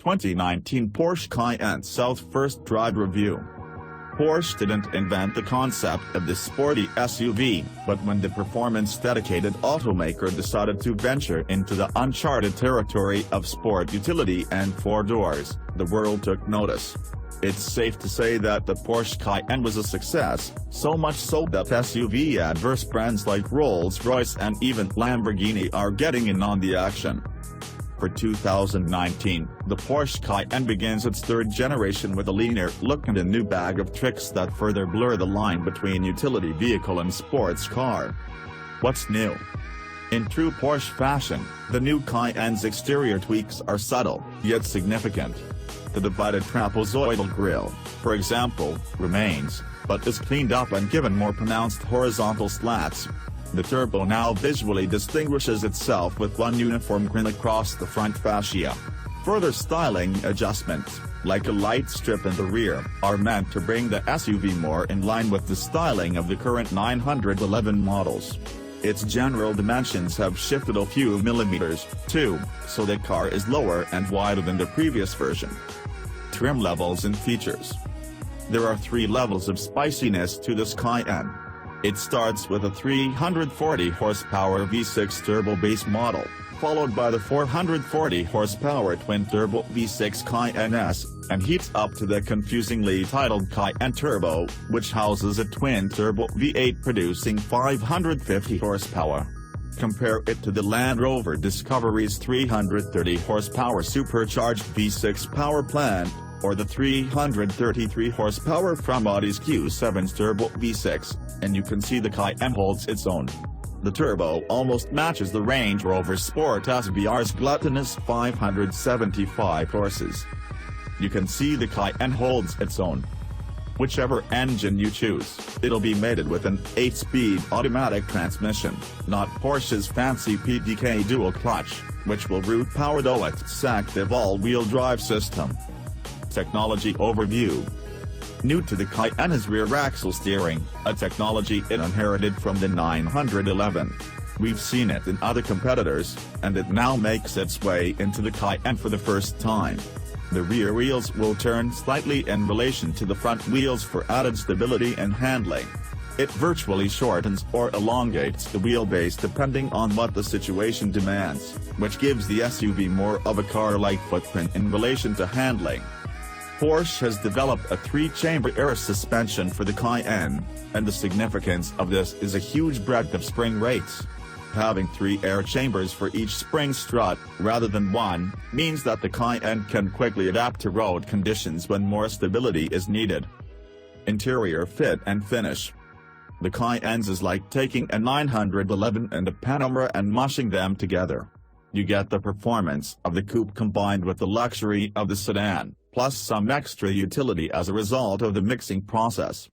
2019 Porsche Cayenne South First Ride Review. Porsche didn't invent the concept of this sporty SUV, but when the performance-dedicated automaker decided to venture into the uncharted territory of sport utility and four doors, the world took notice. It's safe to say that the Porsche Cayenne was a success, so much so that SUV-adverse brands like Rolls-Royce and even Lamborghini are getting in on the action. For 2019, the Porsche Cayenne begins its third generation with a leaner look and a new bag of tricks that further blur the line between utility vehicle and sports car. What's new? In true Porsche fashion, the new Cayenne's exterior tweaks are subtle, yet significant. The divided trapezoidal grille, for example, remains, but is cleaned up and given more pronounced horizontal slats. The turbo now visually distinguishes itself with one uniform grin across the front fascia. Further styling adjustments, like a light strip in the rear, are meant to bring the SUV more in line with the styling of the current 911 models. Its general dimensions have shifted a few millimeters, too, so the car is lower and wider than the previous version. Trim levels and features. There are 3 levels of spiciness to this Cayenne. It starts with a 340 horsepower V6 turbo base model, followed by the 440 horsepower twin-turbo V6 Cayenne S, and heats up to the confusingly titled Cayenne Turbo, which houses a twin-turbo V8 producing 550 horsepower. Compare it to the Land Rover Discovery's 330 horsepower supercharged V6 power plant, or the 333 horsepower from Audi's Q7's turbo V6, and you can see the Cayenne holds its own. The turbo almost matches the Range Rover Sport SVR's gluttonous 575 horses. You can see the Cayenne holds its own. Whichever engine you choose, it'll be mated with an 8-speed automatic transmission, not Porsche's fancy PDK dual clutch, which will route power to its active all-wheel drive system. Technology overview. New to the Cayenne is rear axle steering, a technology it inherited from the 911. We've seen it in other competitors, and it now makes its way into the Cayenne for the first time. The rear wheels will turn slightly in relation to the front wheels for added stability and handling. It virtually shortens or elongates the wheelbase depending on what the situation demands, which gives the SUV more of a car-like footprint in relation to handling. Porsche has developed a 3-chamber air suspension for the Cayenne, and the significance of this is a huge breadth of spring rates. Having 3 air chambers for each spring strut, rather than 1, means that the Cayenne can quickly adapt to road conditions when more stability is needed. Interior fit and finish. The Cayenne's is like taking a 911 and a Panamera and mushing them together. You get the performance of the coupe combined with the luxury of the sedan, plus some extra utility as a result of the mixing process.